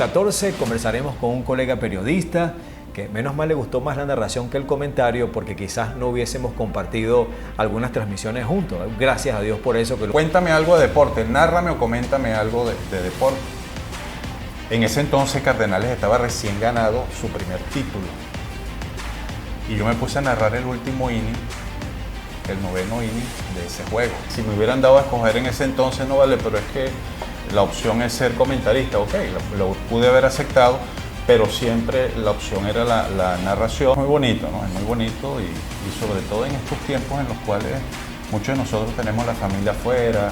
14 conversaremos con un colega periodista que menos mal le gustó más la narración que el comentario, porque quizás no hubiésemos compartido algunas transmisiones juntos. Gracias a Dios por eso. Cuéntame algo de deporte, nárrame o coméntame algo de deporte. En ese entonces Cardenales estaba recién ganado su primer título. Y yo me puse a narrar el último inning, el noveno inning de ese juego. Si me hubieran dado a escoger en ese entonces, no vale, pero es que la opción es ser comentarista. Ok, lo pude haber aceptado, pero siempre la opción era la narración. Muy bonito, ¿no? Es muy bonito y sobre todo en estos tiempos en los cuales muchos de nosotros tenemos la familia afuera,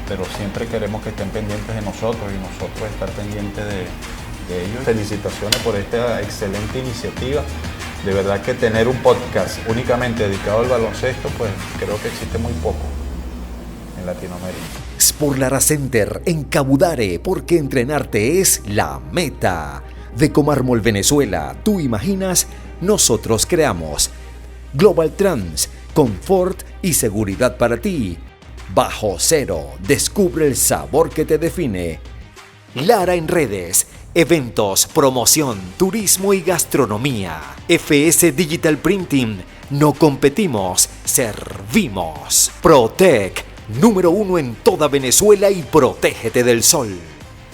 pero siempre queremos que estén pendientes de nosotros y nosotros estar pendientes de ellos. Felicitaciones por esta excelente iniciativa. De verdad que tener un podcast únicamente dedicado al baloncesto, pues creo que existe muy poco en Latinoamérica. Sport Lara Center en Cabudare, porque entrenarte es la meta. De Comármol Venezuela, tú imaginas, nosotros creamos. Global Trans, confort y seguridad para ti. Bajo Cero, descubre el sabor que te define. Lara en redes, eventos, promoción, turismo y gastronomía. FS Digital Printing, no competimos, servimos. Protec, número 1 en toda Venezuela y protégete del sol.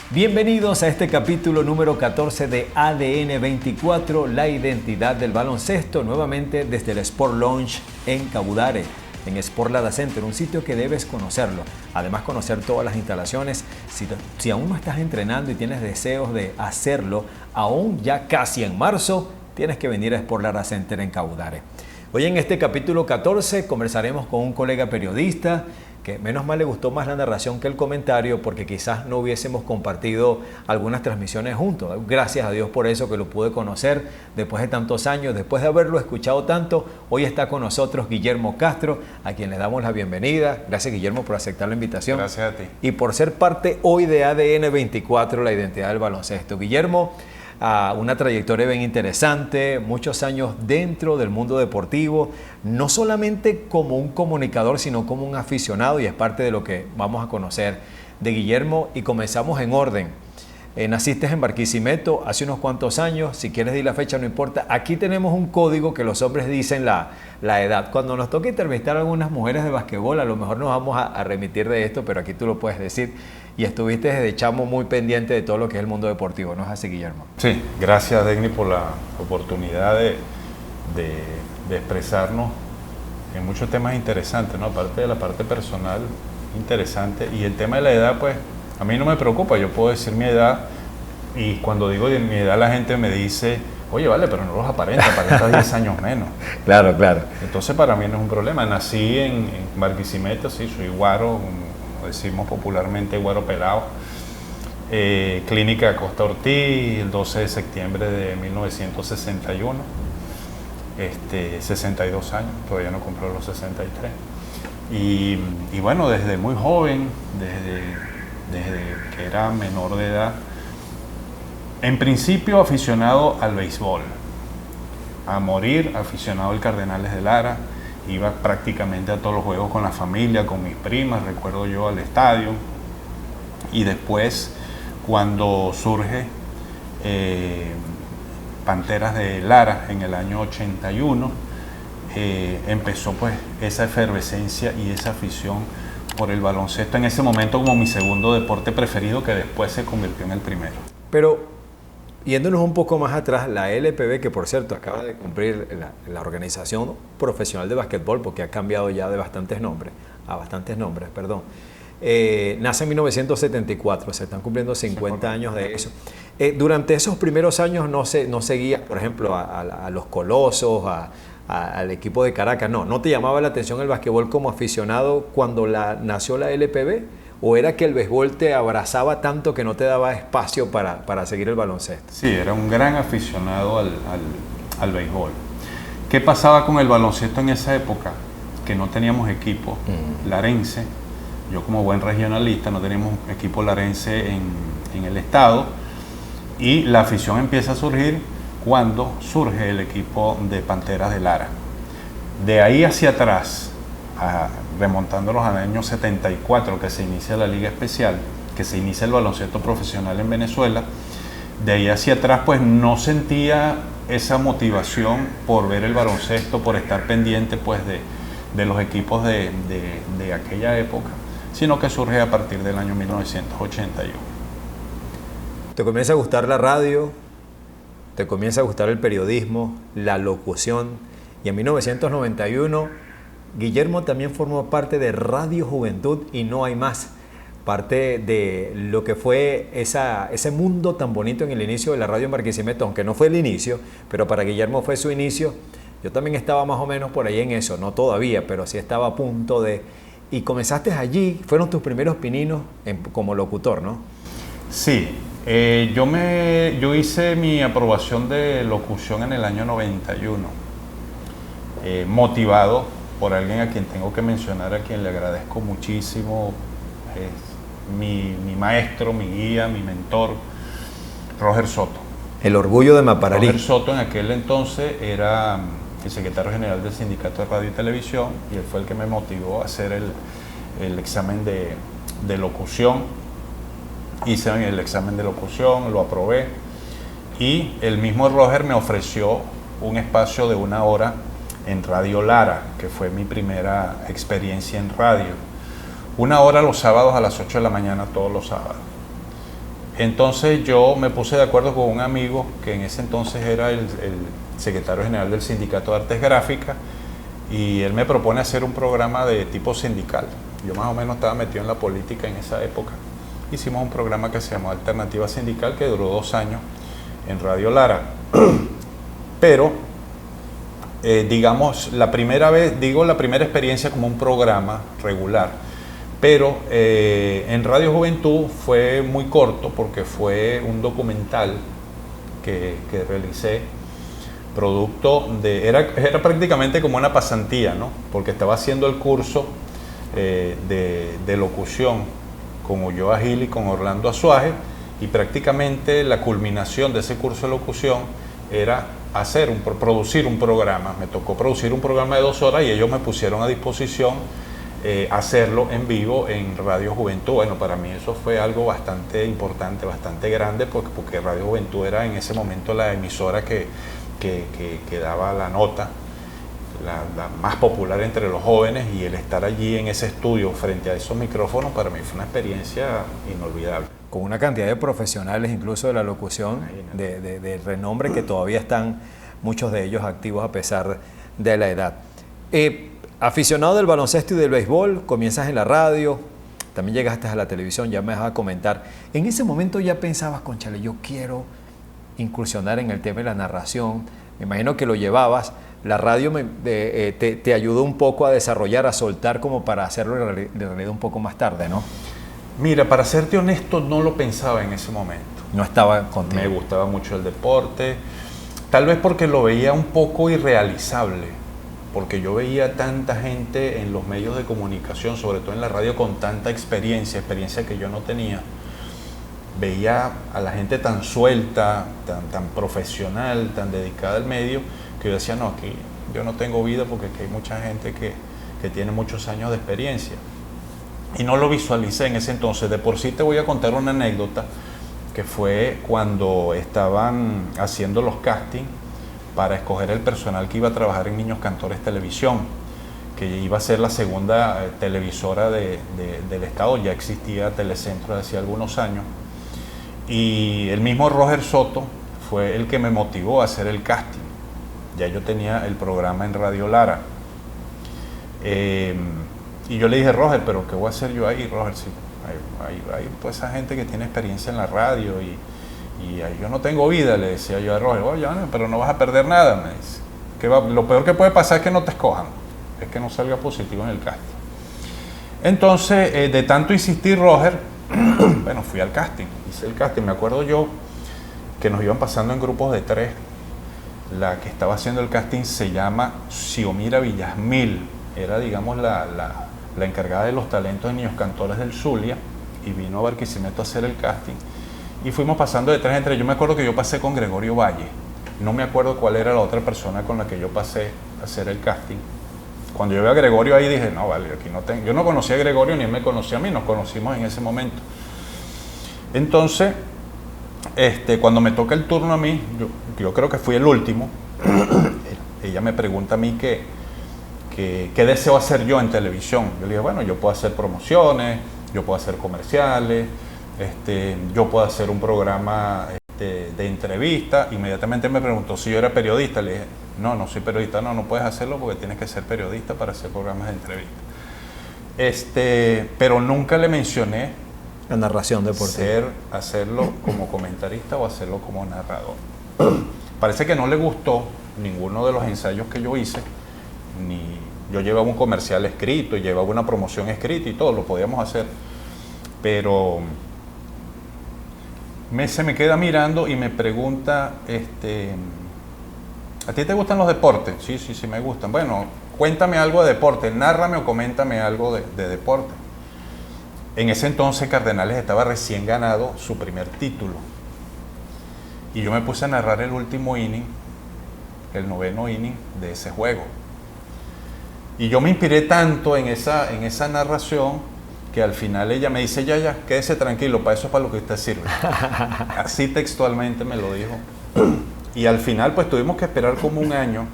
Bienvenidos a este capítulo número 14 de ADN 24, la identidad del baloncesto, nuevamente desde el Sport Lounge en Cabudare, en Sport Lara Center, un sitio que debes conocerlo. Además, conocer todas las instalaciones. Si aún no estás entrenando y tienes deseos de hacerlo, aún ya casi en marzo, tienes que venir a Sport Lara Center en Cabudare. Hoy en este capítulo 14 conversaremos con un colega periodista que menos mal le gustó más la narración que el comentario, porque quizás no hubiésemos compartido algunas transmisiones juntos. Gracias a Dios por eso, que lo pude conocer después de tantos años, después de haberlo escuchado tanto. Hoy está con nosotros Guillermo Castro, a quien le damos la bienvenida. Gracias, Guillermo, por aceptar la invitación. Gracias a ti. Y por ser parte hoy de ADN 24, la identidad del baloncesto. Guillermo, una trayectoria bien interesante, muchos años dentro del mundo deportivo, no solamente como un comunicador, sino como un aficionado, y es parte de lo que vamos a conocer de Guillermo. Y comenzamos en orden. Naciste en Barquisimeto hace unos cuantos años, si quieres decir la fecha no importa. Aquí tenemos un código que los hombres dicen la edad. Cuando nos toque entrevistar a algunas mujeres de basquetbol, a lo mejor nos vamos a remitir de esto, pero aquí tú lo puedes decir. Y estuviste desde chamo muy pendiente de todo lo que es el mundo deportivo, ¿no es así, Guillermo? Sí, gracias, Degni, por la oportunidad de expresarnos en muchos temas interesantes, ¿no? Aparte de la parte personal, interesante. Y el tema de la edad, pues, a mí no me preocupa. Yo puedo decir mi edad, y cuando digo de mi edad, la gente me dice, oye, vale, pero no los aparentas 10 años menos. Claro, claro. Entonces, para mí no es un problema. Nací en Barquisimeto, sí, soy guaro, como decimos popularmente, guaro pelado. Clínica Costa Ortiz, el 12 de septiembre de 1961. 62 años, todavía no cumplo los 63. Y bueno, desde muy joven, desde que era menor de edad, en principio aficionado al béisbol, a morir aficionado al Cardenales de Lara. Iba prácticamente a todos los juegos con la familia, con mis primas, recuerdo yo, al estadio. Y después, cuando surge Panteras de Lara en el año 81, empezó pues esa efervescencia y esa afición por el baloncesto, en ese momento como mi segundo deporte preferido, que después se convirtió en el primero. Pero, yéndonos un poco más atrás, la LPB, que por cierto acaba de cumplir la Organización Profesional de Básquetbol, porque ha cambiado ya de bastantes nombres, nace en 1974, se están cumpliendo 50 años de eso. Durante esos primeros años no seguía, por ejemplo, a los Colosos, al equipo de Caracas, ¿no te llamaba la atención el básquetbol como aficionado cuando nació la LPB? ¿O era que el béisbol te abrazaba tanto que no te daba espacio para seguir el baloncesto? Sí, era un gran aficionado al béisbol. ¿Qué pasaba con el baloncesto en esa época? Que no teníamos equipo larense. Yo, como buen regionalista, no teníamos equipo larense en el estado. Y la afición empieza a surgir cuando surge el equipo de Panteras de Lara. De ahí hacia atrás, remontándolos al año 74, que se inicia la Liga Especial, que se inicia el baloncesto profesional en Venezuela. De ahí hacia atrás pues no sentía esa motivación por ver el baloncesto, por estar pendiente pues de los equipos de aquella época, sino que surge a partir del año 1981. ¿Te comienza a gustar la radio? ¿Te comienza a gustar el periodismo, la locución? Y en 1991, Guillermo también formó parte de Radio Juventud y No Hay Más, parte de lo que fue ese mundo tan bonito en el inicio de la radio en Barquisimeto, aunque no fue el inicio, pero para Guillermo fue su inicio. Yo también estaba más o menos por ahí en eso, no todavía, pero sí estaba a punto de... Y comenzaste allí, fueron tus primeros pininos como locutor, ¿no? Sí, yo hice mi aprobación de locución en el año 91, motivado por alguien a quien tengo que mencionar, a quien le agradezco muchísimo, mi maestro, mi guía, mi mentor, Roger Soto. El orgullo de Mapararí. Roger Soto en aquel entonces era el secretario general del Sindicato de Radio y Televisión, y él fue el que me motivó a hacer el examen de locución. Hice el examen de locución, lo aprobé, y el mismo Roger me ofreció un espacio de 1 hora en Radio Lara, que fue mi primera experiencia en radio. 1 hora los sábados a las 8 de la mañana, todos los sábados. Entonces yo me puse de acuerdo con un amigo que en ese entonces era el secretario general del Sindicato de Artes Gráficas, y él me propone hacer un programa de tipo sindical. Yo más o menos estaba metido en la política en esa época. Hicimos un programa que se llamó Alternativa Sindical, que duró 2 años en Radio Lara. Pero, digamos, la primera experiencia como un programa regular. Pero en Radio Juventud fue muy corto, porque fue un documental que realicé, producto de... Era prácticamente como una pasantía, ¿no? Porque estaba haciendo el curso de locución con Ulloa Gil y con Orlando Azuaje, y prácticamente la culminación de ese curso de locución era producir un programa. Me tocó producir un programa de 2 horas y ellos me pusieron a disposición hacerlo en vivo en Radio Juventud. Bueno, para mí eso fue algo bastante importante, bastante grande, porque Radio Juventud era en ese momento la emisora que daba la nota, la más popular entre los jóvenes, y el estar allí en ese estudio frente a esos micrófonos para mí fue una experiencia inolvidable. Con una cantidad de profesionales incluso de la locución de renombre, que todavía están muchos de ellos activos a pesar de la edad. Aficionado del baloncesto y del béisbol, comienzas en la radio, también llegaste a la televisión, ya me vas a comentar. En ese momento ya pensabas, cónchale, yo quiero incursionar en el tema de la narración. Me imagino que lo llevabas. La radio te ayudó un poco a desarrollar, a soltar, como para hacerlo de realidad un poco más tarde, ¿no? Mira, para serte honesto, no lo pensaba en ese momento. No estaba contigo. Me gustaba mucho el deporte, tal vez porque lo veía un poco irrealizable, porque yo veía tanta gente en los medios de comunicación, sobre todo en la radio, con tanta experiencia que yo no tenía. Veía a la gente tan suelta, tan profesional, tan dedicada al medio, que yo decía, no, aquí yo no tengo vida, porque aquí hay mucha gente que tiene muchos años de experiencia. Y no lo visualicé en ese entonces. De por sí te voy a contar una anécdota, que fue cuando estaban haciendo los castings para escoger el personal que iba a trabajar en Niños Cantores Televisión, que iba a ser la segunda televisora del estado. Ya existía Telecentro de hacía algunos años, y el mismo Roger Soto fue el que me motivó a hacer el casting. Ya yo tenía el programa en Radio Lara, y yo le dije, Roger, pero ¿qué voy a hacer yo ahí? Roger, sí, hay pues esa gente que tiene experiencia en la radio, y yo no tengo vida, le decía yo a Roger. Oye, pero no vas a perder nada, me dice. Lo peor que puede pasar es que no te escojan, es que no salga positivo en el casting. Entonces, de tanto insistir Roger, bueno, fui al casting, hice el casting. Me acuerdo yo que nos iban pasando en grupos de 3. La que estaba haciendo el casting se llama Xiomira Villasmil, era, digamos, la encargada de los talentos de Niños Cantores del Zulia, y vino a Barquisimeto a hacer el casting, y fuimos pasando de 3 en 3. Yo me acuerdo que yo pasé con Gregorio Valle, no me acuerdo cuál era la otra persona con la que yo pasé a hacer el casting. Cuando yo vi a Gregorio ahí dije, no, vale, aquí no tengo. Yo no conocía a Gregorio ni él me conocía a mí, nos conocimos en ese momento. Entonces, cuando me toca el turno a mí, yo creo que fui el último, ella me pregunta a mí qué deseo hacer yo en televisión. Yo le dije, bueno, yo puedo hacer promociones, yo puedo hacer comerciales, yo puedo hacer un programa de entrevista. Inmediatamente me preguntó si yo era periodista. Le dije, no soy periodista. No puedes hacerlo porque tienes que ser periodista para hacer programas de entrevista. Pero nunca le mencioné la narración deportiva, hacerlo como comentarista o hacerlo como narrador. Parece que no le gustó ninguno de los ensayos que yo hice. Yo llevaba un comercial escrito y llevaba una promoción escrita y todo, lo podíamos hacer. Pero se me queda mirando y me pregunta, ¿a ti te gustan los deportes? Sí, me gustan. Bueno, cuéntame algo de deporte, nárrame o coméntame algo de deporte. En ese entonces Cardenales estaba recién ganado su primer título. Y yo me puse a narrar el último inning, el 9º inning de ese juego. Y yo me inspiré tanto en esa narración que al final ella me dice, ya, quédese tranquilo, para eso es para lo que usted sirve. Así textualmente me lo dijo. Y al final pues tuvimos que esperar como un año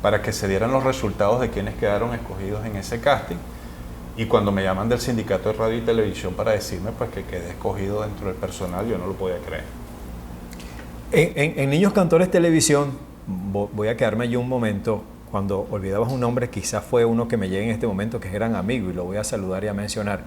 para que se dieran los resultados de quienes quedaron escogidos en ese casting. Y cuando me llaman del Sindicato de Radio y Televisión para decirme pues que quedé escogido dentro del personal, yo no lo podía creer. En Niños Cantores Televisión, voy a quedarme allí un momento. Cuando olvidabas un nombre, quizás fue uno que me llega en este momento, que es gran amigo, y lo voy a saludar y a mencionar,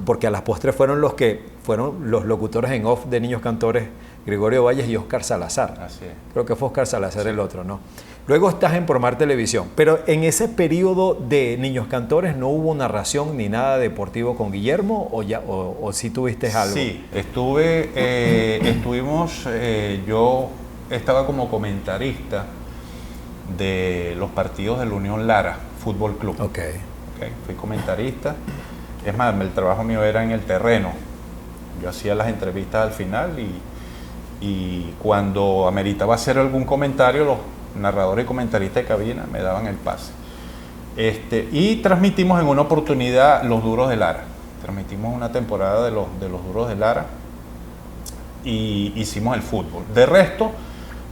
porque a las postres fueron los locutores en off de Niños Cantores, Gregorio Valles y Oscar Salazar. Así es. Creo que fue Oscar Salazar el otro, ¿no? Luego estás en Promar Televisión, pero en ese periodo de Niños Cantores no hubo narración ni nada deportivo con Guillermo, o sí tuviste algo. Sí, yo estaba como comentarista de los partidos de la Unión Lara Fútbol Club. Okay. Fui comentarista. Es más, el trabajo mío era en el terreno. Yo hacía las entrevistas al final y cuando ameritaba hacer algún comentario, los narradores y comentaristas de cabina me daban el pase. Y transmitimos en una oportunidad los Duros de Lara. Transmitimos una temporada de los Duros de Lara y hicimos el fútbol. De resto,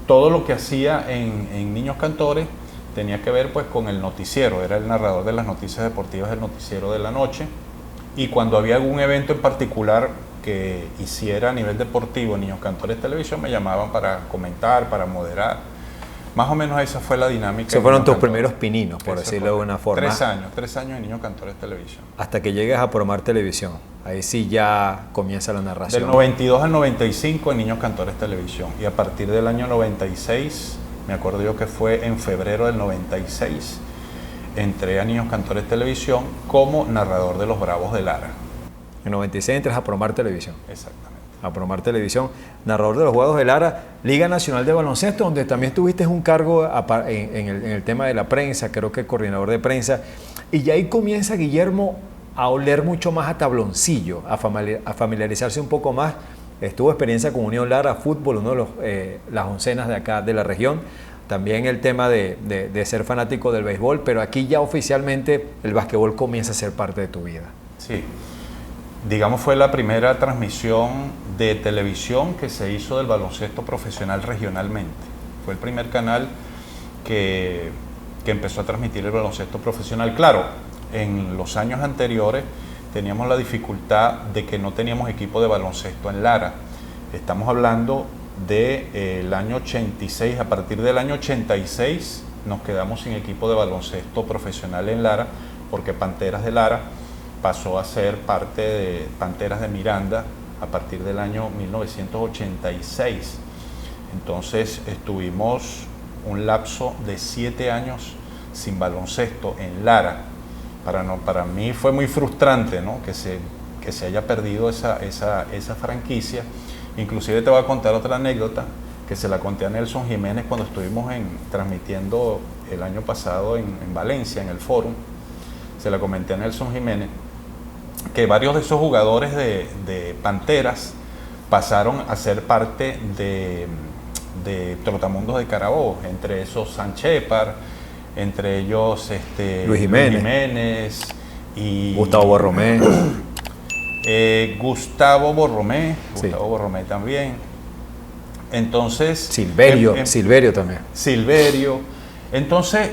todo lo que hacía en Niños Cantores tenía que ver pues con el noticiero. Era el narrador de las noticias deportivas del noticiero de la noche. Y cuando había algún evento en particular que hiciera a nivel deportivo Niños Cantores Televisión, me llamaban para comentar, para moderar. Más o menos esa fue la dinámica. Esos fueron tus primeros pininos, por decirlo de una forma. 3 años en Niños Cantores Televisión. Hasta que llegues a Promar Televisión. Ahí sí ya comienza la narración. Del 92 al 95 en Niños Cantores Televisión. Y a partir del año 96, me acuerdo yo que fue en febrero del 96, entré a Niños Cantores Televisión como narrador de los Bravos de Lara. En 96 entras a Promar Televisión. Exactamente. A Promar Televisión, narrador de los Juegos de Lara, Liga Nacional de Baloncesto, donde también tuviste un cargo en el tema de la prensa, creo que coordinador de prensa, y ya ahí comienza Guillermo a oler mucho más a tabloncillo, a familiarizarse un poco más. Tuvo experiencia con Unión Lara, fútbol, uno de las oncenas de acá de la región, también el tema de ser fanático del béisbol, pero aquí ya oficialmente el básquetbol comienza a ser parte de tu vida. Sí. Digamos, fue la primera transmisión de televisión que se hizo del baloncesto profesional regionalmente. Fue el primer canal que empezó a transmitir el baloncesto profesional. Claro, en los años anteriores teníamos la dificultad de que no teníamos equipo de baloncesto en Lara. Estamos hablando del año 86. A partir del año 86 nos quedamos sin equipo de baloncesto profesional en Lara, porque Panteras de Lara pasó a ser parte de Panteras de Miranda a partir del año 1986. Entonces estuvimos un lapso de 7 años sin baloncesto en Lara. Para mí fue muy frustrante, ¿no?, que se haya perdido esa franquicia. Inclusive te voy a contar otra anécdota que se la conté a Nelson Jiménez cuando estuvimos transmitiendo el año pasado en Valencia, en el Fórum. Se la comenté a Nelson Jiménez, que varios de esos jugadores de Panteras pasaron a ser parte de Trotamundos de Carabobo, entre esos Sanchepar, entre ellos Luis Jiménez y Gustavo Borromé. Gustavo Borromé, Sí. Gustavo Borromé también. Entonces... Silverio también. Silverio. Entonces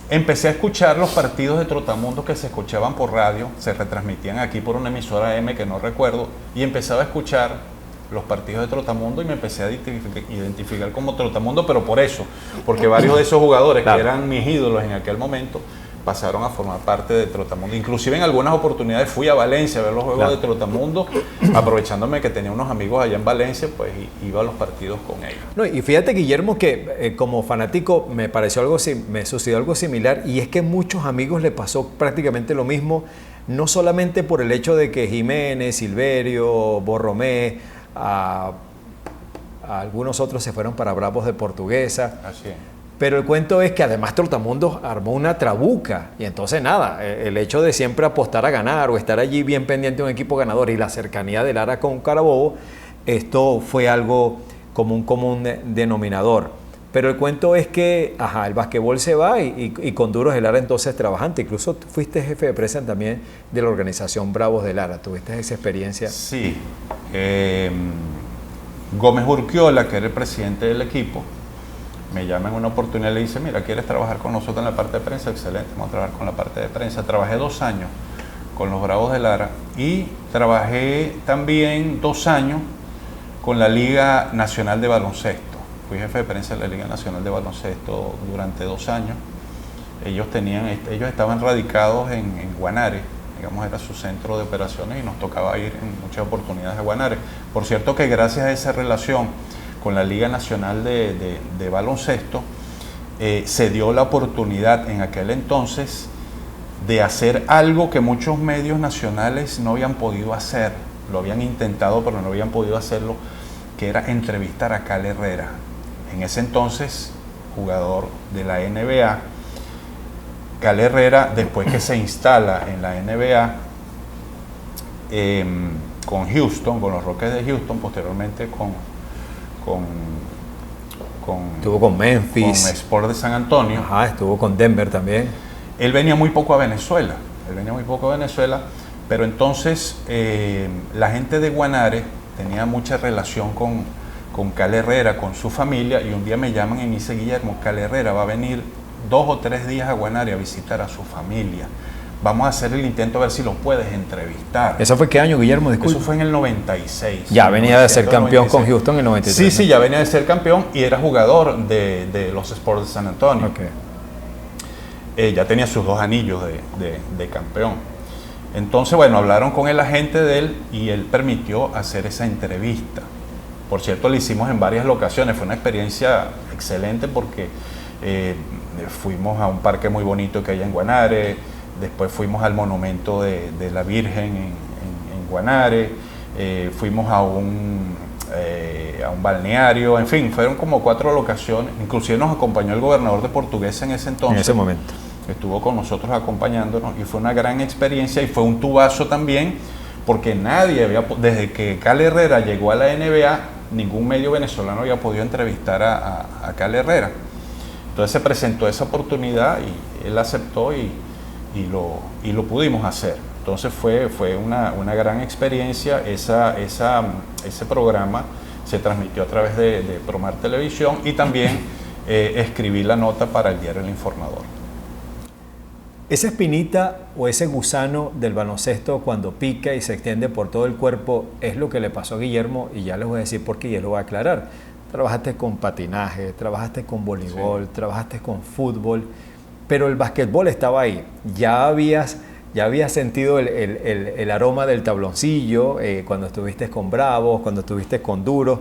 empecé a escuchar los partidos de Trotamundo que se escuchaban por radio, se retransmitían aquí por una emisora M que no recuerdo, y empezaba a escuchar los partidos de Trotamundo y me empecé a identificar como Trotamundo, pero por eso, porque varios de esos jugadores Claro. que eran mis ídolos en aquel momento pasaron a formar parte de Trotamundo. Inclusive en algunas oportunidades fui a Valencia a ver los juegos Claro. de Trotamundo, aprovechándome que tenía unos amigos allá en Valencia, pues iba a los partidos con ellos. No, y fíjate, Guillermo, que como fanático me sucedió algo similar, y es que a muchos amigos le pasó prácticamente lo mismo, no solamente por el hecho de que Jiménez, Silverio, Borromé, a algunos otros se fueron para Bravos de Portuguesa. Así es. Pero el cuento es que además Trotamundos armó una trabuca, y entonces nada, el hecho de siempre apostar a ganar o estar allí bien pendiente de un equipo ganador y la cercanía de Lara con Carabobo, esto fue algo como un común denominador. Pero el cuento es que el basquetbol se va y con Duros de Lara entonces trabajante. Incluso fuiste jefe de prensa también de la organización Bravos de Lara. ¿Tuviste esa experiencia? Sí. Gómez Urquiola, que era el presidente del equipo, me llama en una oportunidad y le dice, mira, ¿quieres trabajar con nosotros en la parte de prensa? Excelente, vamos a trabajar con la parte de prensa. Trabajé 2 años con los Bravos de Lara y trabajé también 2 años con la Liga Nacional de Baloncesto. Fui jefe de prensa de la Liga Nacional de Baloncesto durante 2 años. Ellos estaban radicados en Guanare, digamos, era su centro de operaciones, y nos tocaba ir en muchas oportunidades a Guanare. Por cierto que gracias a esa relación con la Liga Nacional de Baloncesto, se dio la oportunidad en aquel entonces de hacer algo que muchos medios nacionales no habían podido hacer. Lo habían intentado, pero no habían podido hacerlo, que era entrevistar a Cal Herrera. En ese entonces, jugador de la NBA, Cal Herrera, después que se instala en la NBA, con Houston, con los Rockets de Houston, posteriormente Estuvo con Memphis. Con Sport de San Antonio. Estuvo con Denver también. Él venía muy poco a Venezuela. Pero entonces la gente de Guanare tenía mucha relación con Cal Herrera, con su familia, y un día me llaman y me dice, Guillermo, Cal Herrera va a venir 2 o 3 días a Guanare a visitar a su familia. Vamos a hacer el intento a ver si lo puedes entrevistar. ¿Eso fue qué año, Guillermo? Disculpe. Eso fue en el 96. Ya venía de ser campeón con Houston en el 93. Sí, ya venía de ser campeón y era jugador de los Sports de San Antonio. Okay. Ya tenía sus 2 anillos de campeón. Entonces, bueno, hablaron con el agente de él y él permitió hacer esa entrevista. Por cierto, lo hicimos en varias locaciones. Fue una experiencia excelente porque fuimos a un parque muy bonito que hay en Guanare. Después fuimos al monumento de la Virgen en Guanare, fuimos a un balneario, en fin, fueron como 4 locaciones. Inclusive nos acompañó el gobernador de Portuguesa en ese entonces. En ese momento. Estuvo con nosotros acompañándonos y fue una gran experiencia y fue un tubazo también, porque nadie desde que Cal Herrera llegó a la NBA, ningún medio venezolano había podido entrevistar a Cal Herrera. Entonces se presentó esa oportunidad y él aceptó y lo pudimos hacer. Entonces fue una gran experiencia. Ese programa se transmitió a través de Promar Televisión y también escribí la nota para el diario El Informador. Esa espinita o ese gusano del baloncesto cuando pica y se extiende por todo el cuerpo es lo que le pasó a Guillermo, y ya les voy a decir por qué y él lo va a aclarar. Trabajaste con patinaje, trabajaste con voleibol, sí, trabajaste con fútbol, pero el basquetbol estaba ahí. Ya habías sentido el aroma del tabloncillo cuando estuviste con Bravos, cuando estuviste con Duros.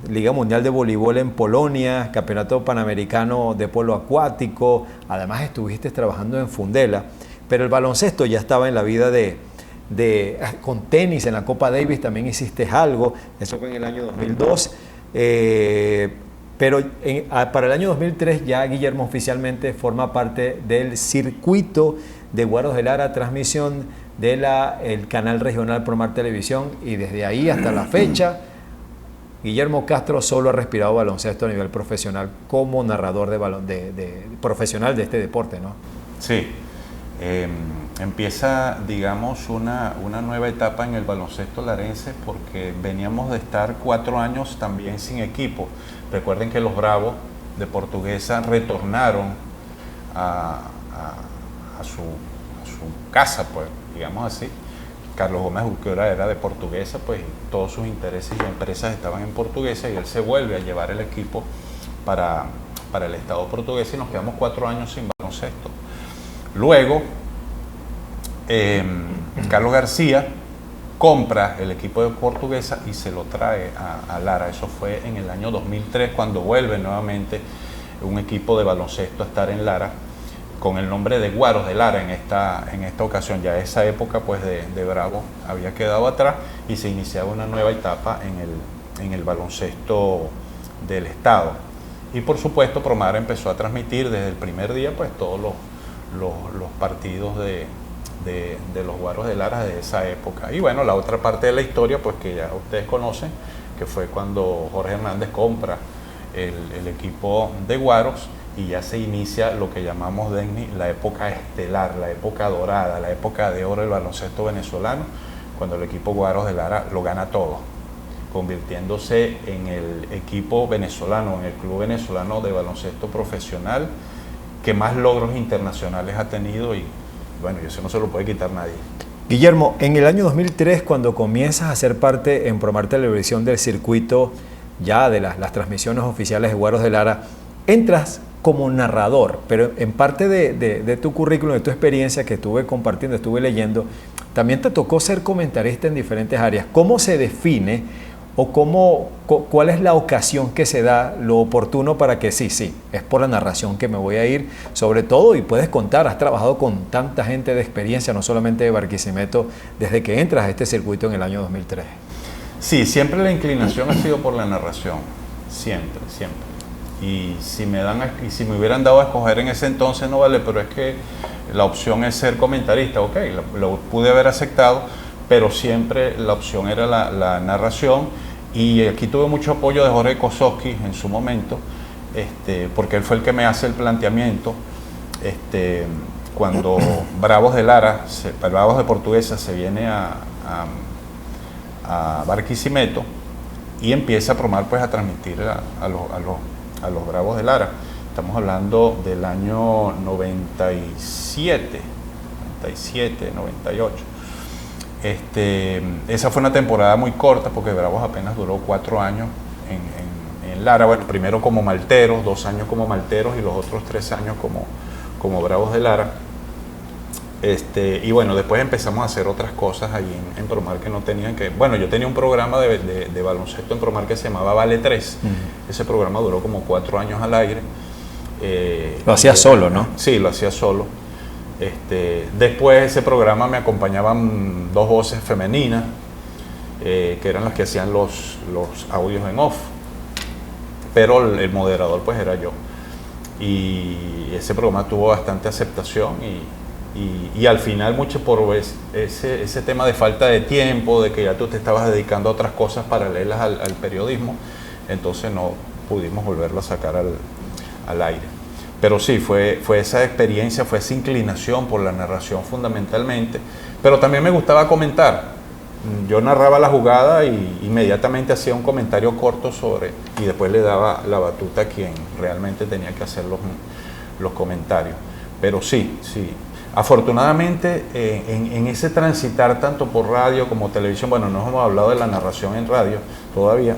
Liga Mundial de Voleibol en Polonia, Campeonato Panamericano de Polo Acuático, además estuviste trabajando en Fundela, pero el baloncesto ya estaba en la vida con tenis, en la Copa Davis también hiciste algo, eso fue en el año 2002, pero para el año 2003 ya Guillermo oficialmente forma parte del circuito de Guaros de Lara, transmisión del canal regional Promar Televisión, y desde ahí hasta la fecha Guillermo Castro solo ha respirado baloncesto a nivel profesional como narrador profesional de este deporte, ¿no? Sí. empieza, digamos, una nueva etapa en el baloncesto larense, porque veníamos de estar 4 años también sin equipo. Recuerden que los Bravos de Portuguesa retornaron a su casa, pues, digamos así. Carlos Gómez Urquiola era de Portuguesa, pues todos sus intereses y empresas estaban en Portuguesa, y él se vuelve a llevar el equipo para el estado portugués, y nos quedamos 4 años sin baloncesto. Luego, Carlos García compra el equipo de Portuguesa y se lo trae a Lara. Eso fue en el año 2003, cuando vuelve nuevamente un equipo de baloncesto a estar en Lara, con el nombre de Guaros de Lara en esta ocasión. Ya esa época, pues, de Bravo había quedado atrás, y se iniciaba una nueva etapa en el baloncesto del estado. Y por supuesto, Promar empezó a transmitir desde el primer día, pues, todos los partidos de los Guaros de Lara de esa época. Y bueno, la otra parte de la historia, pues, que ya ustedes conocen, que fue cuando Jorge Hernández compra el equipo de Guaros, y ya se inicia lo que llamamos, Denny, la época estelar, la época dorada, la época de oro del baloncesto venezolano, cuando el equipo Guaros de Lara lo gana todo, convirtiéndose en el equipo venezolano, en el club venezolano de baloncesto profesional que más logros internacionales ha tenido, y bueno, y eso no se lo puede quitar nadie. Guillermo, en el año 2003, cuando comienzas a ser parte en Promar Televisión del circuito ya de las transmisiones oficiales de Guaros de Lara, entras como narrador, pero en parte de tu currículum, de tu experiencia que estuve compartiendo, estuve leyendo, también te tocó ser comentarista en diferentes áreas. ¿Cómo se define o cuál es la ocasión que se da, lo oportuno para que sí, es por la narración que me voy a ir, sobre todo, y puedes contar, has trabajado con tanta gente de experiencia, no solamente de Barquisimeto, desde que entras a este circuito en el año 2003? Sí, siempre la inclinación ha sido por la narración, siempre. Y si me hubieran dado a escoger en ese entonces, no vale, pero es que la opción es ser comentarista, ok, lo pude haber aceptado, pero siempre la opción era la narración. Y aquí tuve mucho apoyo de Jorge Kosowski en su momento, porque él fue el que me hace el planteamiento. Cuando Bravos de Lara, Bravos de Portuguesa, se viene a Barquisimeto, y empieza a Promar, pues, a transmitir a los Bravos de Lara. Estamos hablando del año 97, 98. Esa fue una temporada muy corta, porque Bravos apenas duró 4 años en Lara. Bueno, primero como malteros, 2 años como malteros, y los otros 3 años como Bravos de Lara. Y bueno, después empezamos a hacer otras cosas allí en Promar que no tenían que... Bueno, yo tenía un programa de baloncesto en Promar que se llamaba Vale 3. Ese programa duró como 4 años al aire. Lo hacías solo, ¿no? Sí, lo hacía solo. Después de ese programa me acompañaban 2 voces femeninas, que eran las que hacían los audios en off. Pero el moderador, pues, era yo. Y ese programa tuvo bastante aceptación, y al final, mucho por ese tema de falta de tiempo, de que ya tú te estabas dedicando a otras cosas paralelas al periodismo, entonces no pudimos volverlo a sacar al aire. Pero sí, fue esa experiencia, fue esa inclinación por la narración fundamentalmente, pero también me gustaba comentar. Yo narraba la jugada y inmediatamente hacía un comentario corto y después le daba la batuta a quien realmente tenía que hacer los comentarios. Pero sí. Afortunadamente, en ese transitar tanto por radio como televisión, bueno, no hemos hablado de la narración en radio todavía,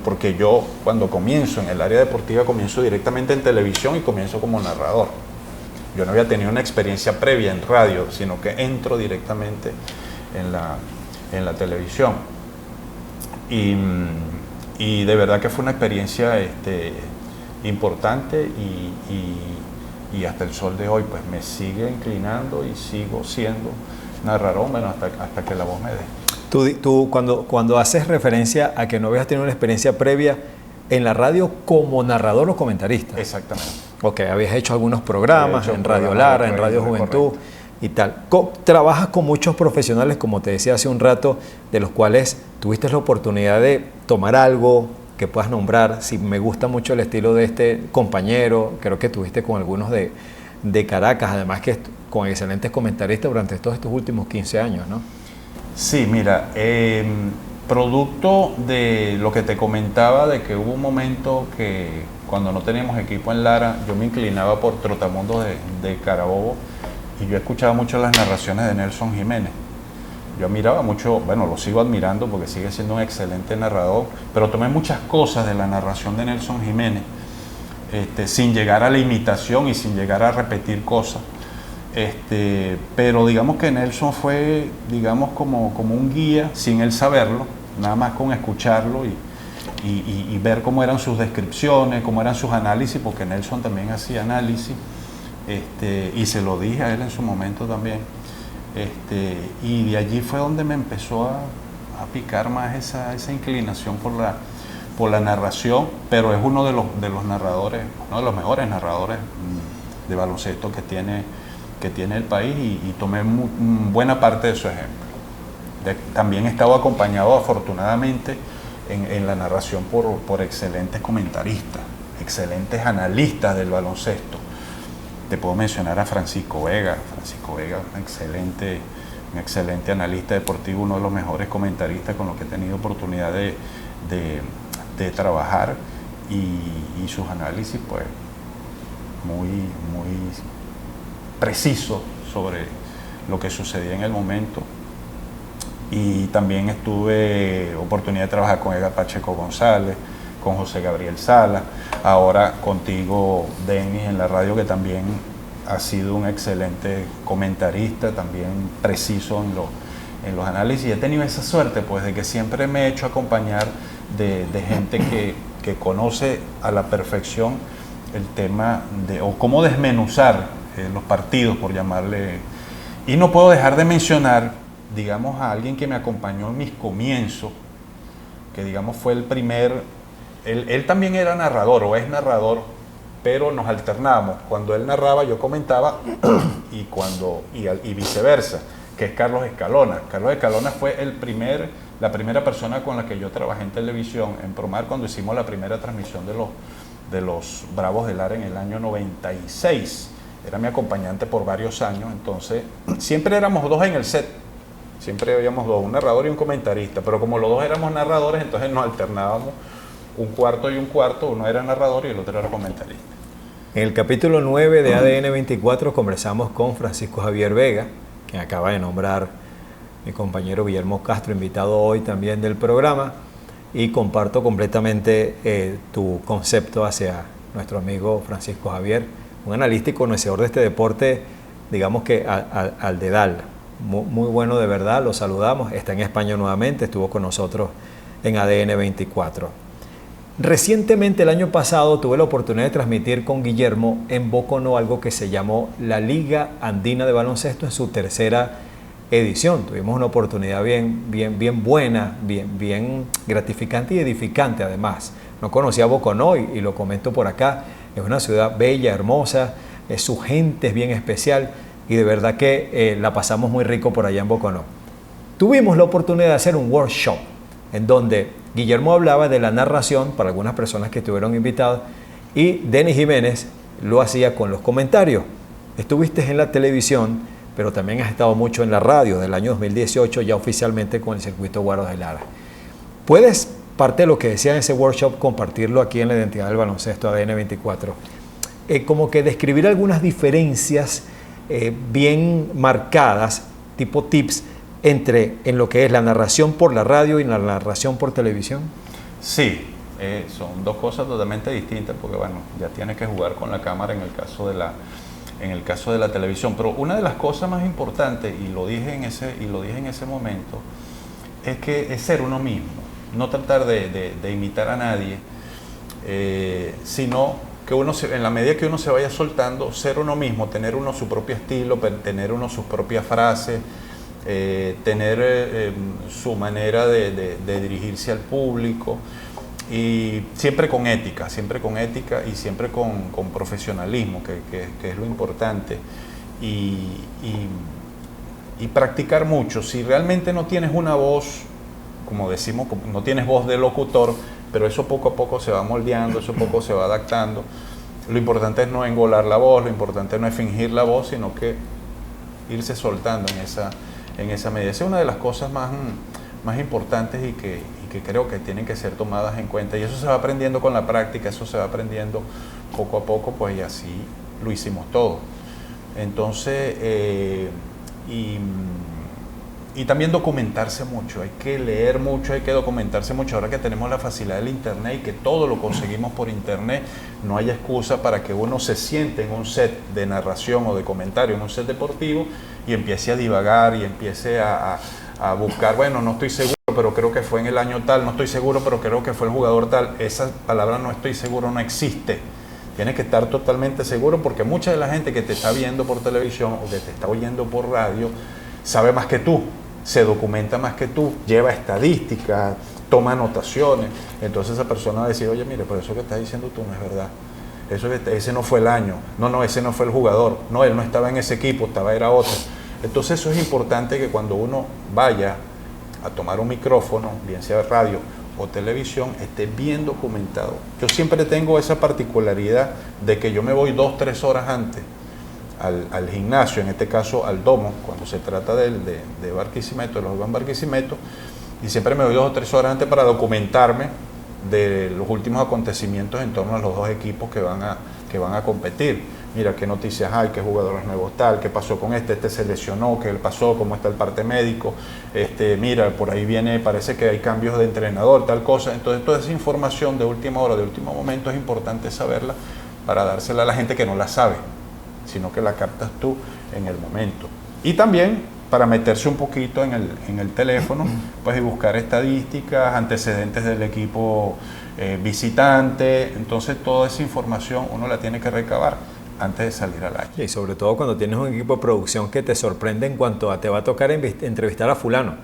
porque yo, cuando comienzo en el área deportiva, comienzo directamente en televisión y comienzo como narrador. Yo no había tenido una experiencia previa en radio, sino que entro directamente en la televisión. Y de verdad que fue una experiencia importante, y hasta el sol de hoy, pues, me sigue inclinando y sigo siendo narrador, bueno, hasta que la voz me dé. Tú cuando haces referencia a que no habías tenido una experiencia previa en la radio como narrador o comentarista. Exactamente. Ok, habías hecho algunos programas en Radio Lara, en Radio Juventud y tal. Trabajas con muchos profesionales, como te decía hace un rato, de los cuales tuviste la oportunidad de tomar algo que puedas nombrar. Si me gusta mucho el estilo de este compañero, creo que estuviste con algunos de Caracas, además que con excelentes comentaristas durante todos estos últimos 15 años, ¿no? Sí, mira, producto de lo que te comentaba, de que hubo un momento que cuando no teníamos equipo en Lara, yo me inclinaba por Trotamundos de Carabobo y yo escuchaba mucho las narraciones de Nelson Jiménez. Yo admiraba mucho, bueno, lo sigo admirando porque sigue siendo un excelente narrador, pero tomé muchas cosas de la narración de Nelson Jiménez, sin llegar a la imitación y sin llegar a repetir cosas. Pero digamos que Nelson fue, digamos, como un guía, sin él saberlo, nada más con escucharlo y ver cómo eran sus descripciones, cómo eran sus análisis, porque Nelson también hacía análisis, y se lo dije a él en su momento también. Y de allí fue donde me empezó a picar más esa inclinación por la narración, pero es uno de los narradores, uno de los mejores narradores de baloncesto que tiene el país, y tomé buena parte de su ejemplo. También he estado acompañado, afortunadamente, en la narración por excelentes comentaristas, excelentes analistas del baloncesto. Te puedo mencionar a Francisco Vega, un excelente analista deportivo, uno de los mejores comentaristas con los que he tenido oportunidad de trabajar, y sus análisis pues muy precisos sobre lo que sucedía en el momento. Y también tuve oportunidad de trabajar con Edgar Pacheco González, con José Gabriel Sala, ahora contigo, Denis, en la radio, que también ha sido un excelente comentarista, también preciso en los análisis. Y he tenido esa suerte, pues, de que siempre me he hecho acompañar de gente que conoce a la perfección el tema o cómo desmenuzar los partidos, por llamarle. Y no puedo dejar de mencionar, digamos, a alguien que me acompañó en mis comienzos, que digamos fue el primer. Él también era narrador, o es narrador, pero nos alternábamos. Cuando él narraba, yo comentaba, y viceversa, que es Carlos Escalona. Carlos Escalona fue la primera persona con la que yo trabajé en televisión, en Promar, cuando hicimos la primera transmisión de los Bravos del Lara en el año 96. Era mi acompañante por varios años, entonces siempre éramos dos en el set. Siempre habíamos dos, un narrador y un comentarista, pero como los dos éramos narradores, entonces nos alternábamos un cuarto y un cuarto, uno era narrador y el otro era comentarista. En el capítulo 9 de ADN 24 conversamos con Francisco Javier Vega, quien acaba de nombrar mi compañero Guillermo Castro, invitado hoy también del programa, y comparto completamente tu concepto hacia nuestro amigo Francisco Javier, un analista y conocedor de este deporte, digamos que al dedal. Muy bueno, de verdad, lo saludamos, está en España nuevamente, estuvo con nosotros en ADN 24. Recientemente, el año pasado, tuve la oportunidad de transmitir con Guillermo en Boconó algo que se llamó la Liga Andina de Baloncesto en su tercera edición. Tuvimos una oportunidad bien buena, bien gratificante y edificante además. No conocía Boconó y lo comento por acá, es una ciudad bella, hermosa, su gente es bien especial, y de verdad que la pasamos muy rico por allá en Boconó. Tuvimos la oportunidad de hacer un workshop en donde Guillermo hablaba de la narración para algunas personas que estuvieron invitadas, y Denis Jiménez lo hacía con los comentarios. Estuviste en la televisión, pero también has estado mucho en la radio del año 2018, ya oficialmente con el circuito Guaros de Lara. ¿Puedes, parte de lo que decía en ese workshop, compartirlo aquí en la Identidad del Baloncesto ADN 24? Como que describir algunas diferencias bien marcadas, tipo tips, en lo que es la narración por la radio y la narración por televisión. Sí, son dos cosas totalmente distintas, porque bueno, ya tienes que jugar con la cámara en el caso de la televisión. Pero una de las cosas más importantes, y lo dije en ese momento, es ser uno mismo, no tratar de imitar a nadie, sino que en la medida que uno se vaya soltando, ser uno mismo, tener uno su propio estilo, tener uno sus propias frases, tener su manera de dirigirse al público, y siempre con ética y siempre con profesionalismo, que es lo importante, y practicar mucho. Si realmente no tienes una voz, como decimos, no tienes voz de locutor, pero eso poco a poco se va moldeando, eso poco se va adaptando. Lo importante es no engolar la voz, lo importante no es fingir la voz, sino que irse soltando en esa medida. Esa es una de las cosas más importantes y que creo que tienen que ser tomadas en cuenta. Y eso se va aprendiendo con la práctica, eso se va aprendiendo poco a poco, pues, y así lo hicimos todo. Entonces, y también documentarse mucho, hay que leer mucho, hay que documentarse mucho. Ahora que tenemos la facilidad del internet y que todo lo conseguimos por internet, no hay excusa para que uno se siente en un set de narración o de comentario, en un set deportivo, y empiece a divagar y empiece a buscar, bueno, no estoy seguro, pero creo que fue en el año tal, no estoy seguro, pero creo que fue el jugador tal. Esa palabra no estoy seguro no existe. Tienes que estar totalmente seguro, porque mucha de la gente que te está viendo por televisión o que te está oyendo por radio sabe más que tú, se documenta más que tú, lleva estadísticas, toma anotaciones. Entonces esa persona va a decir, oye, mire, pero eso que estás diciendo tú no es verdad. Ese no fue el año, no, ese no fue el jugador, no, él no estaba en ese equipo, era otro. Entonces eso es importante, que cuando uno vaya a tomar un micrófono, bien sea radio o televisión, esté bien documentado. Yo siempre tengo esa particularidad de que yo me voy 2-3 horas antes al gimnasio, en este caso al domo, cuando se trata de Barquisimeto, de los Juegos en Barquisimeto, y siempre me voy 2 o 3 horas antes para documentarme de los últimos acontecimientos en torno a los dos equipos que van a competir. Mira qué noticias hay, qué jugadores nuevos tal, qué pasó con este se lesionó, qué le pasó, cómo está el parte médico, mira, por ahí parece que hay cambios de entrenador, tal cosa. Entonces toda esa información de última hora, de último momento, es importante saberla para dársela a la gente que no la sabe, sino que la captas tú en el momento. Y también para meterse un poquito en el teléfono, pues, y buscar estadísticas, antecedentes del equipo visitante. Entonces toda esa información uno la tiene que recabar antes de salir al aire. Y sobre todo cuando tienes un equipo de producción que te sorprende en cuanto a te va a tocar entrevistar a fulano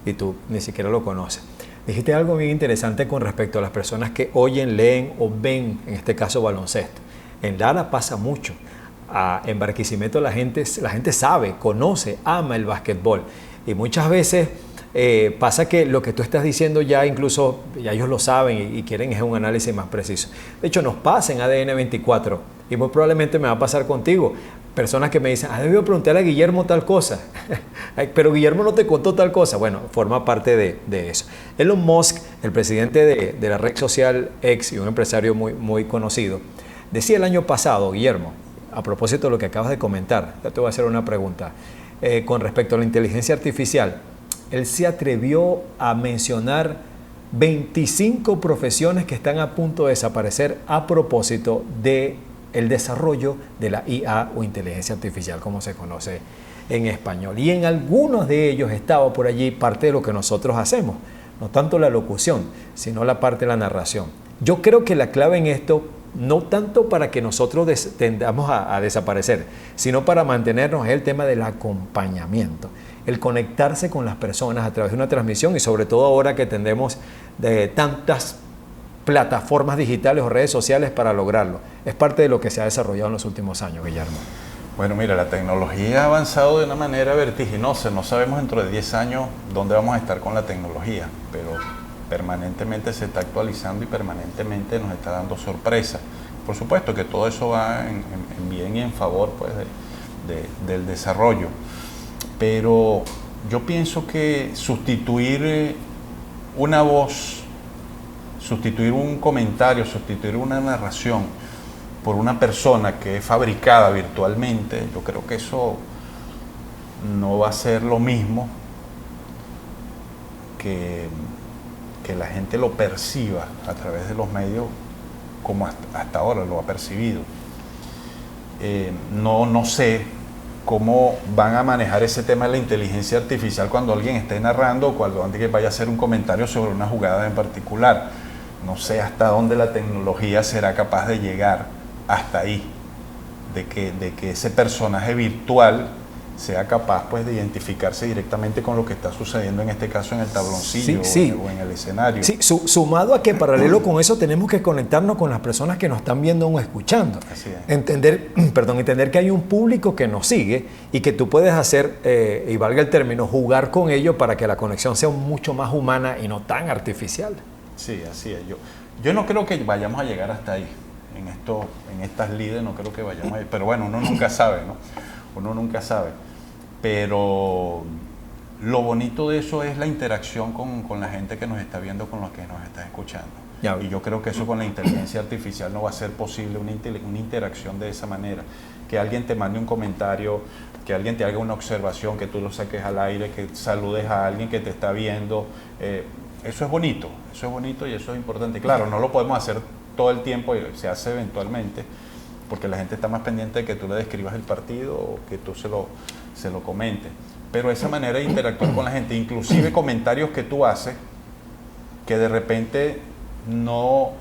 y tú ni siquiera lo conoces. Dijiste algo bien interesante con respecto a las personas que oyen, leen o ven, en este caso, baloncesto. En Lara pasa mucho. En Barquisimeto la gente sabe, conoce, ama el básquetbol, y muchas veces pasa que lo que tú estás diciendo ya incluso ya ellos lo saben y quieren es un análisis más preciso. De hecho, nos pasa en ADN 24 y muy probablemente me va a pasar contigo. Personas que me dicen, debió preguntarle a Guillermo tal cosa, pero Guillermo no te contó tal cosa. Bueno, forma parte de eso. Elon Musk, el presidente de la red social X y un empresario muy, muy conocido, decía el año pasado, Guillermo, a propósito de lo que acabas de comentar, yo te voy a hacer una pregunta. Con respecto a la inteligencia artificial, él se atrevió a mencionar 25 profesiones que están a punto de desaparecer a propósito del desarrollo de la IA o inteligencia artificial, como se conoce en español. Y en algunos de ellos estaba por allí parte de lo que nosotros hacemos, no tanto la locución, sino la parte de la narración. Yo creo que la clave en esto, no tanto para que nosotros tendamos a desaparecer, sino para mantenernos, es el tema del acompañamiento, el conectarse con las personas a través de una transmisión, y sobre todo ahora que tenemos de tantas plataformas digitales o redes sociales para lograrlo. Es parte de lo que se ha desarrollado en los últimos años, Guillermo. Bueno, mira, la tecnología ha avanzado de una manera vertiginosa. No sabemos dentro de 10 años dónde vamos a estar con la tecnología, pero permanentemente se está actualizando y permanentemente nos está dando sorpresas. Por supuesto que todo eso va en bien y en favor, pues, del desarrollo, pero yo pienso que sustituir una voz, sustituir un comentario, sustituir una narración por una persona que es fabricada virtualmente, yo creo que eso no va a ser lo mismo que la gente lo perciba a través de los medios como hasta ahora lo ha percibido. No sé cómo van a manejar ese tema de la inteligencia artificial cuando alguien esté narrando o cuando alguien vaya a hacer un comentario sobre una jugada en particular. No sé hasta dónde la tecnología será capaz de llegar hasta ahí, de que ese personaje virtual sea capaz, pues, de identificarse directamente con lo que está sucediendo, en este caso en el tabloncillo, sí. O en el escenario. Sí, sumado a que paralelo con eso tenemos que conectarnos con las personas que nos están viendo o escuchando. Así es. Entender que hay un público que nos sigue y que tú puedes hacer, y valga el término, jugar con ello para que la conexión sea mucho más humana y no tan artificial. Sí, así es. Yo no creo que vayamos a llegar hasta ahí. En estas lides no creo que vayamos a ir. Pero bueno, uno nunca sabe, ¿no? Uno nunca sabe. pero lo bonito de eso es la interacción con la gente que nos está viendo, con los que nos está escuchando. Y yo creo que eso con la inteligencia artificial no va a ser posible, una interacción de esa manera. Que alguien te mande un comentario, que alguien te haga una observación, que tú lo saques al aire, que saludes a alguien que te está viendo. Eso es bonito y eso es importante. Claro, no lo podemos hacer todo el tiempo, y se hace eventualmente, porque la gente está más pendiente de que tú le describas el partido o que tú se lo comentes. Pero esa manera de interactuar con la gente, inclusive comentarios que tú haces, que de repente no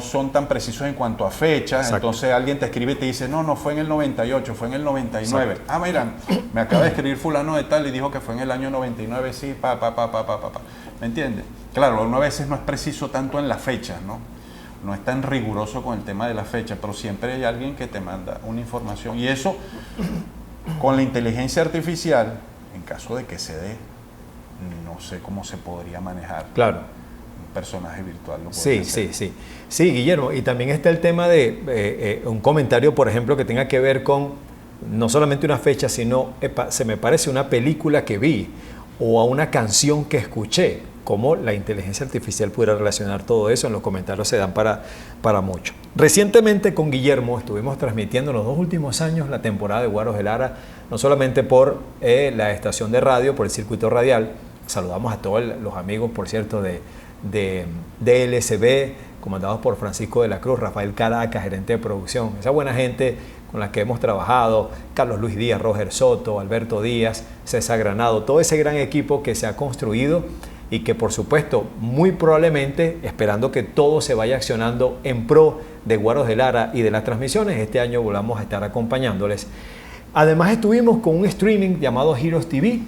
son tan precisos en cuanto a fechas. Exacto. Entonces alguien te escribe y te dice, no fue en el 98, fue en el 99. Exacto. Ah, mira, me acaba de escribir fulano de tal y dijo que fue en el año 99, sí, ¿me entiendes? Claro, uno a veces no es preciso tanto en las fechas, no es tan riguroso con el tema de la fecha, pero siempre hay alguien que te manda una información. Y eso, con la inteligencia artificial, en caso de que se dé, no sé cómo se podría manejar. Claro. Un personaje virtual. Sí, Guillermo. Y también está el tema de un comentario, por ejemplo, que tenga que ver con no solamente una fecha, sino se me parece una película que vi o a una canción que escuché. Cómo la inteligencia artificial pudiera relacionar todo eso, en los comentarios se dan para mucho. Recientemente con Guillermo estuvimos transmitiendo en los 2 últimos años la temporada de Guaros de Lara, no solamente por la estación de radio, por el circuito radial. Saludamos a todos los amigos, por cierto, de LSB, comandados por Francisco de la Cruz, Rafael Caracas, gerente de producción, esa buena gente con la que hemos trabajado, Carlos Luis Díaz, Roger Soto, Alberto Díaz, César Granado, todo ese gran equipo que se ha construido y que por supuesto, muy probablemente, esperando que todo se vaya accionando en pro de Guaros de Lara y de las transmisiones, este año volvamos a estar acompañándoles. Además estuvimos con un streaming llamado Heroes TV,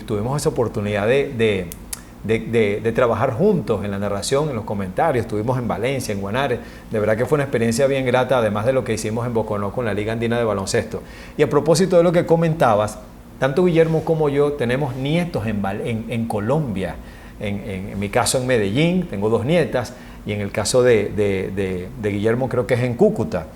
tuvimos esa oportunidad de trabajar juntos en la narración, en los comentarios, estuvimos en Valencia, en Guanare, de verdad que fue una experiencia bien grata, además de lo que hicimos en Boconó con la Liga Andina de Baloncesto. Y a propósito de lo que comentabas, tanto Guillermo como yo tenemos nietos en Colombia, en mi caso en Medellín, tengo 2 nietas, y en el caso de Guillermo creo que es en Cúcuta,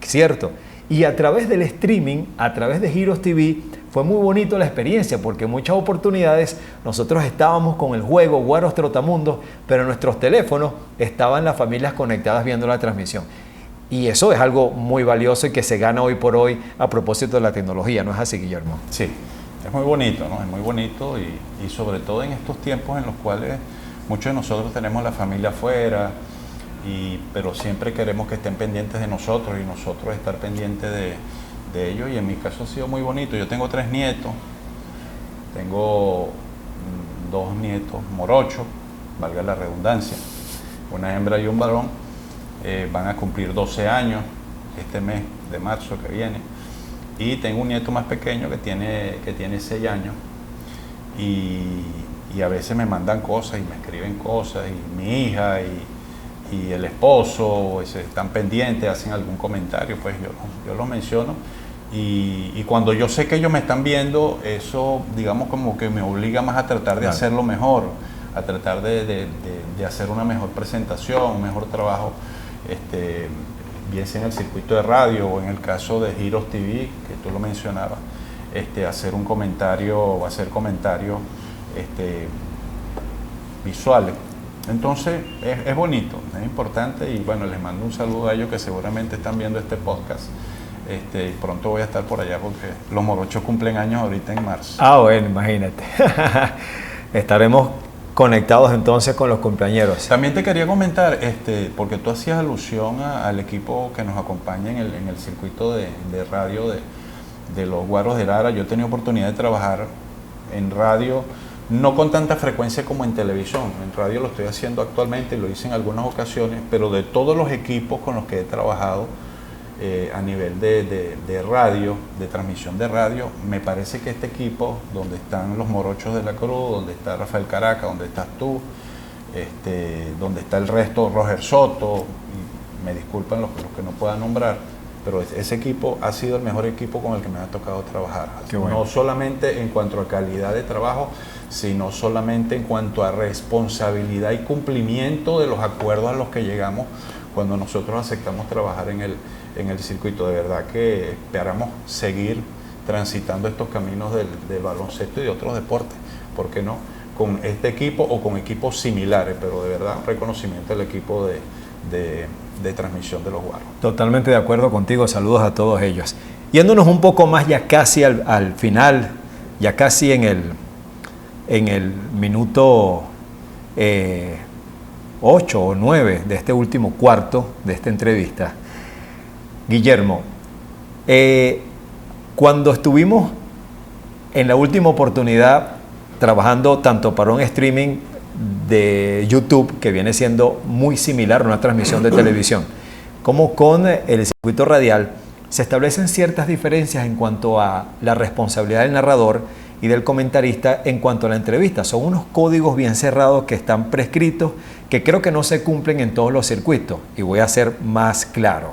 ¿cierto? Y a través del streaming, a través de Heroes TV, fue muy bonito la experiencia, porque en muchas oportunidades nosotros estábamos con el juego Guaros Trotamundos, pero en nuestros teléfonos estaban las familias conectadas viendo la transmisión. Y eso es algo muy valioso y que se gana hoy por hoy a propósito de la tecnología, ¿no es así, Guillermo? Sí. Es muy bonito, ¿no? Es muy bonito y sobre todo en estos tiempos en los cuales muchos de nosotros tenemos la familia afuera, pero siempre queremos que estén pendientes de nosotros y nosotros estar pendientes de ellos, y en mi caso ha sido muy bonito. Yo tengo 3 nietos, tengo 2 nietos morochos, valga la redundancia, una hembra y un varón, van a cumplir 12 años este mes de marzo que viene. Y tengo un nieto más pequeño que tiene 6 años y a veces me mandan cosas y me escriben cosas, y mi hija y el esposo están pendientes, hacen algún comentario, pues yo lo menciono, y cuando yo sé que ellos me están viendo, eso digamos como que me obliga más a tratar de hacerlo mejor, a tratar de hacer una mejor presentación, un mejor trabajo, bien sea en el circuito de radio o en el caso de Heroes TV, que tú lo mencionabas, hacer un comentario o hacer comentarios visuales. Entonces es bonito, es importante, y bueno, les mando un saludo a ellos que seguramente están viendo este podcast. Pronto voy a estar por allá porque los morochos cumplen años ahorita en marzo. Ah, bueno, imagínate. Estaremos conectados entonces con los cumpleañeros. También te quería comentar, porque tú hacías alusión al equipo que nos acompaña en el circuito de radio de los Guaros de Lara. Yo he tenido oportunidad de trabajar en radio, no con tanta frecuencia como en televisión. En radio lo estoy haciendo actualmente, lo hice en algunas ocasiones, pero de todos los equipos con los que he trabajado a nivel de radio, de transmisión de radio, me parece que este equipo, donde están los morochos de la Cruz, donde está Rafael Caracas, donde estás tú, donde está el resto, Roger Soto, y me disculpan los que no pueda nombrar, pero ese equipo ha sido el mejor equipo con el que me ha tocado trabajar. Bueno. No solamente en cuanto a calidad de trabajo, sino solamente en cuanto a responsabilidad y cumplimiento de los acuerdos a los que llegamos cuando nosotros aceptamos trabajar en el circuito. De verdad que esperamos seguir transitando estos caminos del baloncesto y de otros deportes, ¿por qué no? Con este equipo o con equipos similares, pero de verdad un reconocimiento al equipo de transmisión de los Guaros. Totalmente de acuerdo contigo, saludos a todos ellos. Yéndonos un poco más ya casi al final, ya casi en el minuto 8 o 9 de este último cuarto de esta entrevista. Guillermo, cuando estuvimos en la última oportunidad trabajando tanto para un streaming de YouTube, que viene siendo muy similar a una transmisión de televisión, como con el circuito radial, se establecen ciertas diferencias en cuanto a la responsabilidad del narrador y del comentarista en cuanto a la entrevista. Son unos códigos bien cerrados que están prescritos, que creo que no se cumplen en todos los circuitos, y voy a ser más claro.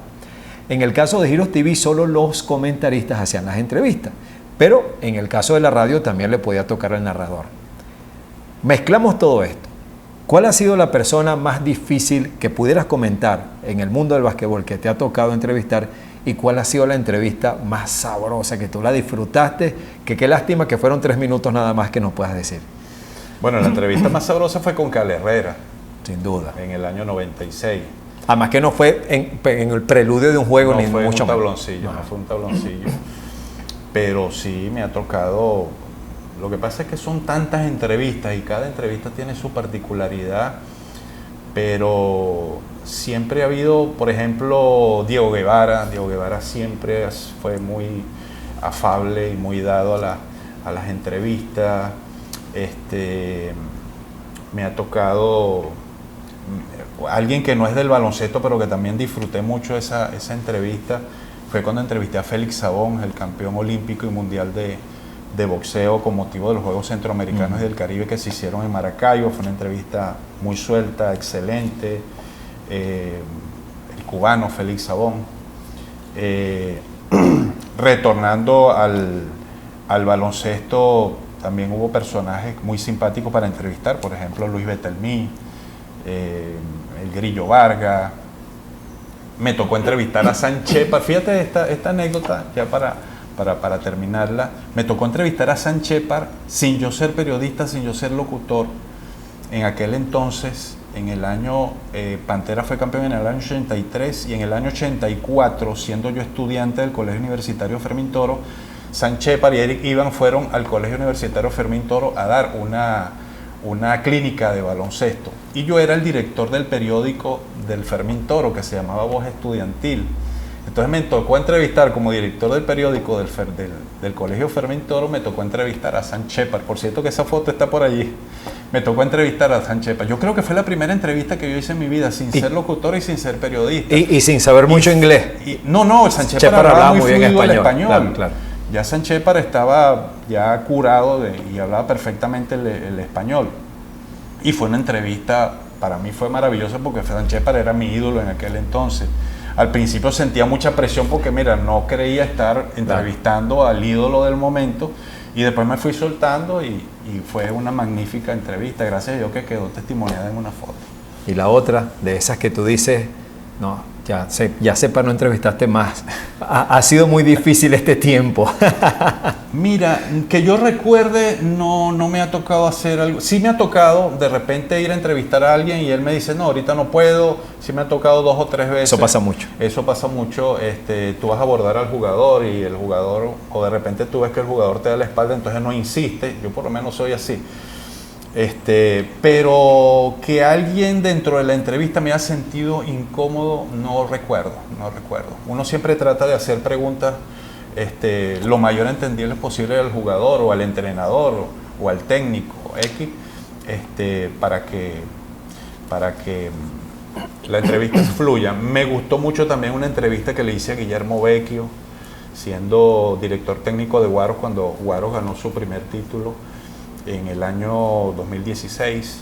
En el caso de Giros TV, solo los comentaristas hacían las entrevistas, pero en el caso de la radio también le podía tocar al narrador. Mezclamos todo esto. ¿Cuál ha sido la persona más difícil que pudieras comentar en el mundo del básquetbol que te ha tocado entrevistar? ¿Y cuál ha sido la entrevista más sabrosa, que tú la disfrutaste? Que qué lástima que fueron 3 minutos nada más, que nos puedas decir. Bueno, la entrevista más sabrosa fue con Cal Herrera. Sin duda. En el año 96. Además que no fue en el preludio de un juego, no ni fue mucho un tabloncillo, no fue un tabloncillo. Pero sí me ha tocado. Lo que pasa es que son tantas entrevistas y cada entrevista tiene su particularidad, pero siempre ha habido, por ejemplo, Diego Guevara. Diego Guevara siempre fue muy afable y muy dado a las entrevistas. Me ha tocado alguien que no es del baloncesto, pero que también disfruté mucho esa entrevista, fue cuando entrevisté a Félix Sabón, el campeón olímpico y mundial de boxeo con motivo de los Juegos Centroamericanos y del Caribe que se hicieron en Maracaibo. Fue una entrevista muy suelta, excelente. El cubano Félix Sabón. Retornando al baloncesto, también hubo personajes muy simpáticos para entrevistar, por ejemplo Luis Betelmí, el Grillo Vargas. Me tocó entrevistar a San Shepard. Fíjate esta anécdota, ya para terminarla. Me tocó entrevistar a San Shepard sin yo ser periodista, sin yo ser locutor. En aquel entonces, en el año, Pantera fue campeón en el año 83, y en el año 84, siendo yo estudiante del Colegio Universitario Fermín Toro, San Shepard y Eric Iván fueron al Colegio Universitario Fermín Toro a dar una clínica de baloncesto. Y yo era el director del periódico del Fermín Toro, que se llamaba Voz Estudiantil. Entonces me tocó entrevistar, como director del periódico del Colegio Fermín Toro, me tocó entrevistar a San Shepard. Por cierto que esa foto está por allí. Me tocó entrevistar a San Shepard. Yo creo que fue la primera entrevista que yo hice en mi vida, sin ser locutor y sin ser periodista. Y sin saber mucho inglés. No, San Shepard hablaba muy bien español. Claro. Ya San Shepard estaba ya curado y hablaba perfectamente el español. Y fue una entrevista, para mí fue maravillosa, porque San Shepard era mi ídolo en aquel entonces. Al principio sentía mucha presión porque, mira, no creía estar entrevistando al ídolo del momento, y después me fui soltando y fue una magnífica entrevista, gracias a Dios que quedó testimoniada en una foto. Y la otra, de esas que tú dices, no, ya sepa, no entrevistaste más. Ha sido muy difícil este tiempo. Mira, que yo recuerde, no me ha tocado hacer algo. Sí me ha tocado de repente ir a entrevistar a alguien y él me dice, no, ahorita no puedo. Sí me ha tocado 2 o 3 veces. Eso pasa mucho. Eso pasa mucho. Tú vas a abordar al jugador y el jugador, o de repente tú ves que el jugador te da la espalda, entonces no insiste. Yo por lo menos soy así. Pero que alguien dentro de la entrevista me ha sentido incómodo, no recuerdo. Uno siempre trata de hacer preguntas lo mayor entendible posible al jugador o al entrenador o al técnico X, para que la entrevista fluya. Me gustó mucho también una entrevista que le hice a Guillermo Vecchio, siendo director técnico de Guaros, cuando Guaros ganó su primer título en el año 2016.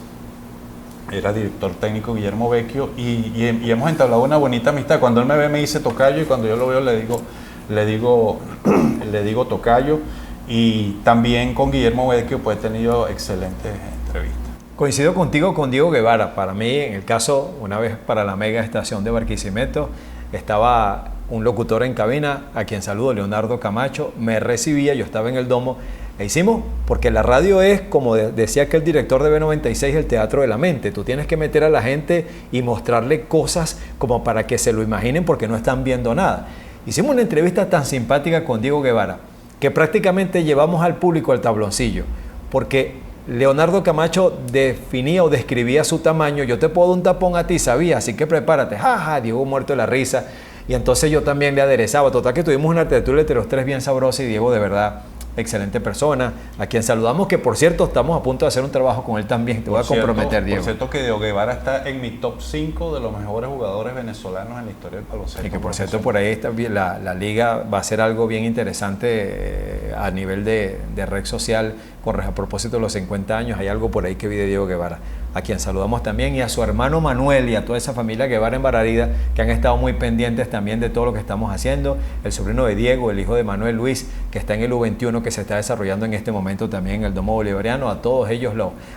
Era director técnico Guillermo Vecchio y hemos entablado una bonita amistad. Cuando él me ve me dice tocayo, y cuando yo lo veo le digo tocayo. Y también con Guillermo Vecchio pues he tenido excelentes entrevistas. Coincido contigo con Diego Guevara. Para mí, en el caso, una vez para la mega estación de Barquisimeto, estaba un locutor en cabina, a quien saludo, Leonardo Camacho, me recibía, yo estaba en el domo, e hicimos, porque la radio es, como decía que el director de B96, el teatro de la mente. Tú tienes que meter a la gente y mostrarle cosas como para que se lo imaginen, porque no están viendo nada. Hicimos una entrevista tan simpática con Diego Guevara, que prácticamente llevamos al público al tabloncillo, porque Leonardo Camacho definía o describía su tamaño. Yo te puedo dar un tapón a ti, sabía, así que prepárate. Jaja, Diego muerto de la risa. Y entonces yo también le aderezaba. Total que tuvimos una tertulia entre los tres bien sabrosa, y Diego, de verdad, excelente persona, a quien saludamos, que por cierto estamos a punto de hacer un trabajo con él también. Te voy a comprometer, Diego. Por cierto que Diego Guevara está en mi top 5 de los mejores jugadores venezolanos en la historia del baloncesto. Y que por cierto por ahí está, la liga va a ser algo bien interesante a nivel de red social, a propósito de los 50 años. Hay algo por ahí que vi de Diego Guevara, a quien saludamos también, y a su hermano Manuel y a toda esa familia Guevara en Bararida, que han estado muy pendientes también de todo lo que estamos haciendo. El sobrino de Diego, el hijo de Manuel, Luis, que está en el U21, que se está desarrollando en este momento también en el Domo Bolivariano. A todos ellos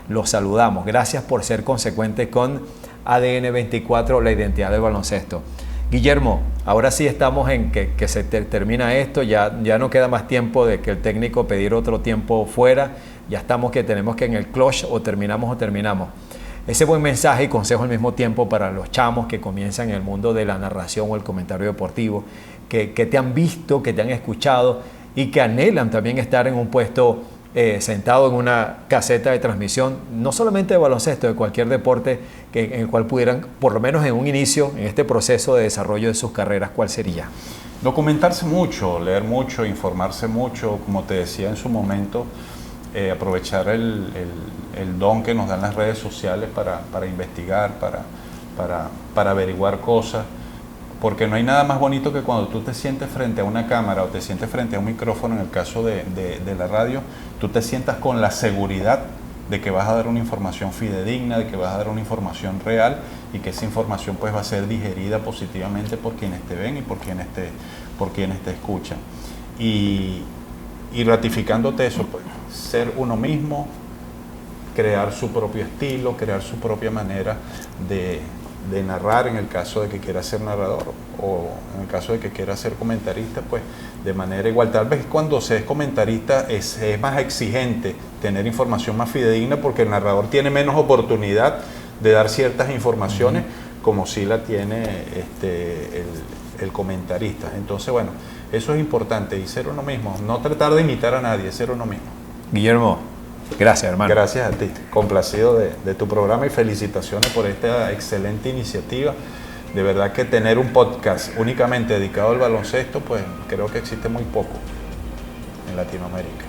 los saludamos. Gracias por ser consecuente con ADN 24, la identidad del baloncesto. Guillermo, ahora sí estamos en que se termina esto, ya no queda más tiempo de que el técnico pedir otro tiempo fuera, ya estamos que tenemos que en el clutch o terminamos. Ese buen mensaje y consejo al mismo tiempo para los chamos que comienzan en el mundo de la narración o el comentario deportivo, que te han visto, que te han escuchado y que anhelan también estar en un puesto sentado en una caseta de transmisión, no solamente de baloncesto, de cualquier deporte en el cual pudieran, por lo menos en un inicio, en este proceso de desarrollo de sus carreras, ¿cuál sería? Documentarse mucho, leer mucho, informarse mucho, como te decía en su momento, aprovechar el don que nos dan las redes sociales para investigar, para averiguar cosas, porque no hay nada más bonito que cuando tú te sientes frente a una cámara o te sientes frente a un micrófono, en el caso de la radio, tú te sientas con la seguridad de que vas a dar una información fidedigna, de que vas a dar una información real, y que esa información pues va a ser digerida positivamente por quienes te ven y por quienes te escuchan. Y ratificándote eso, pues, ser uno mismo, crear su propio estilo, crear su propia manera de narrar, en el caso de que quiera ser narrador, o en el caso de que quiera ser comentarista, pues de manera igual. Tal vez cuando se es comentarista es más exigente tener información más fidedigna, porque el narrador tiene menos oportunidad de dar ciertas informaciones, como si la tiene el comentarista. Entonces, bueno, eso es importante, y ser uno mismo, no tratar de imitar a nadie, ser uno mismo. Guillermo, gracias, hermano. Gracias a ti, complacido de tu programa, y felicitaciones por esta excelente iniciativa. De verdad que tener un podcast únicamente dedicado al baloncesto, pues creo que existe muy poco en Latinoamérica.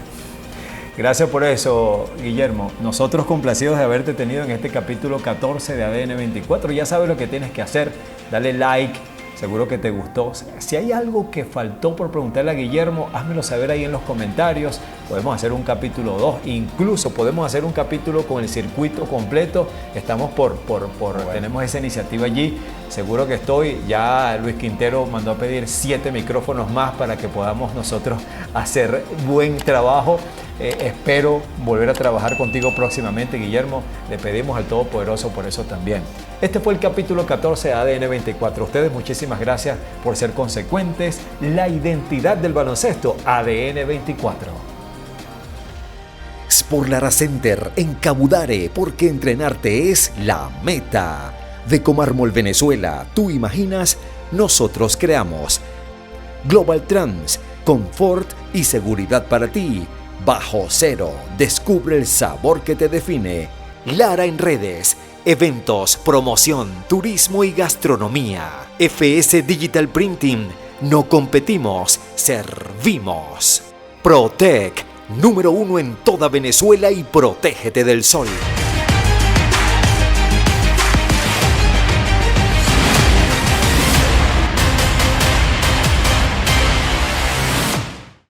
Gracias por eso, Guillermo. Nosotros complacidos de haberte tenido en este capítulo 14 de ADN 24. Ya sabes lo que tienes que hacer, dale like. Seguro que te gustó. Si hay algo que faltó por preguntarle a Guillermo, házmelo saber ahí en los comentarios. Podemos hacer un capítulo 2, incluso podemos hacer un capítulo con el circuito completo. Estamos tenemos esa iniciativa allí. Seguro que estoy. Ya Luis Quintero mandó a pedir 7 micrófonos más para que podamos nosotros hacer buen trabajo. Espero volver a trabajar contigo próximamente, Guillermo. Le pedimos al Todopoderoso por eso también. Este fue el capítulo 14 de ADN 24. Ustedes, muchísimas gracias por ser consecuentes. La identidad del baloncesto, ADN 24. Sport Lara Center en Cabudare, porque entrenarte es la meta. De Comármol, Venezuela, tú imaginas, nosotros creamos. Global Trans, confort y seguridad para ti. Bajo cero, descubre el sabor que te define. Lara en redes, eventos, promoción, turismo y gastronomía. FS Digital Printing, no competimos, servimos. Protec, número 1 en toda Venezuela, y protégete del sol.